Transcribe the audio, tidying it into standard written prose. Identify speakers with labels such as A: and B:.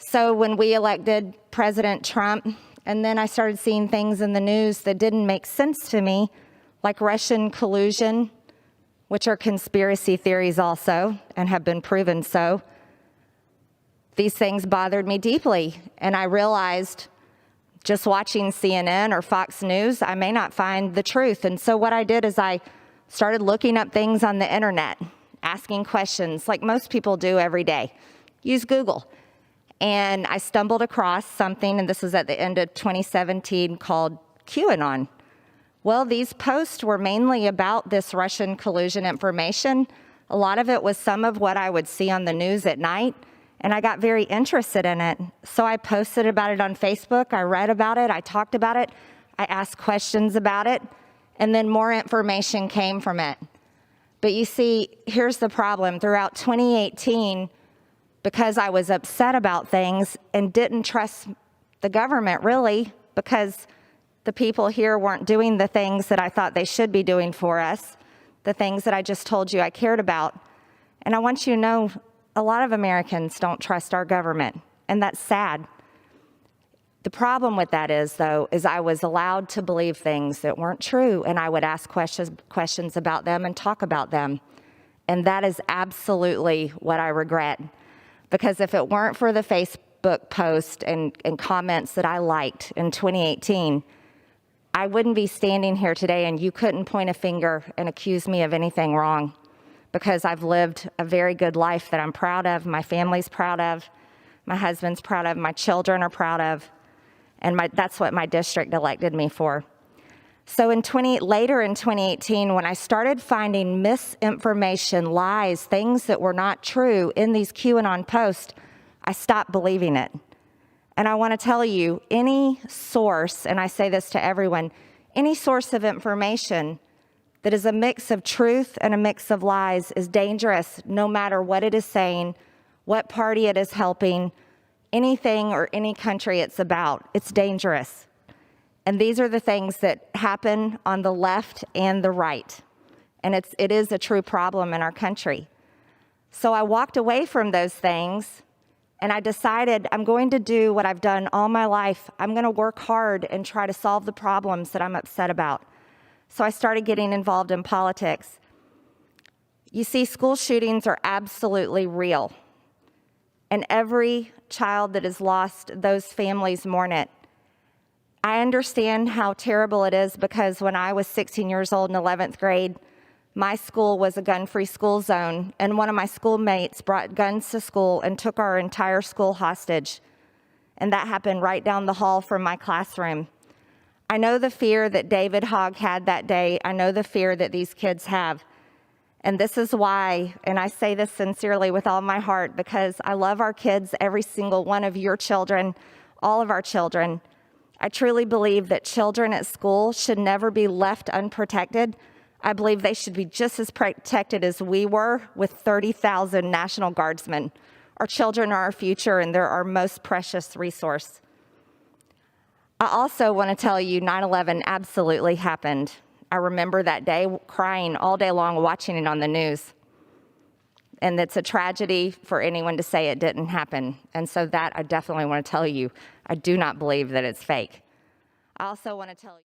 A: So when we elected President Trump, and then I started seeing things in the news that didn't make sense to me, like Russian collusion, which are conspiracy theories also, and have been proven so. These things bothered me deeply, and I realized just watching CNN or Fox News, I may not find the truth. And so what I did is I started looking up things on the internet, asking questions like most people do every day. Use Google. And I stumbled across something, and this was at the end of 2017, called QAnon. Well, these posts were mainly about this Russian collusion information. A lot of it was some of what I would see on the news at night, and I got very interested in it. So I posted about it on Facebook, I read about it, I talked about it, I asked questions about it, and then more information came from it. But you see, here's the problem. Throughout 2018, because I was upset about things and didn't trust the government really, because the people here weren't doing the things that I thought they should be doing for us, the things that I just told you I cared about. And I want you to know, a lot of Americans don't trust our government, and that's sad. The problem with that is, though, is I was allowed to believe things that weren't true, and I would ask questions about them and talk about them. And that is absolutely what I regret. Because if it weren't for the Facebook post and comments that I liked in 2018, I wouldn't be standing here today, and you couldn't point a finger and accuse me of anything wrong, because I've lived a very good life that I'm proud of, my family's proud of, my husband's proud of, my children are proud of, and that's what my district elected me for. So later in 2018, when I started finding misinformation, lies, things that were not true in these QAnon posts, I stopped believing it. And I want to tell you, any source, and I say this to everyone, any source of information that is a mix of truth and a mix of lies is dangerous, no matter what it is saying, what party it is helping, anything or any country it's about. It's dangerous. And these are the things that happen on the left and the right. And it is a true problem in our country. So I walked away from those things, and I decided I'm going to do what I've done all my life. I'm going to work hard and try to solve the problems that I'm upset about. So I started getting involved in politics. You see, school shootings are absolutely real. And every child that is lost, those families mourn it. I understand how terrible it is, because when I was 16 years old in 11th grade, my school was a gun-free school zone, and one of my schoolmates brought guns to school and took our entire school hostage. And that happened right down the hall from my classroom. I know the fear that David Hogg had that day. I know the fear that these kids have. And this is why, and I say this sincerely with all my heart, because I love our kids, every single one of your children, all of our children. I truly believe that children at school should never be left unprotected. I believe they should be just as protected as we were with 30,000 National Guardsmen. Our children are our future, and they're our most precious resource. I also want to tell you 9/11 absolutely happened. I remember that day crying all day long watching it on the news. And it's a tragedy for anyone to say it didn't happen. And so that I definitely want to tell you, I do not believe that it's fake. I also want to tell you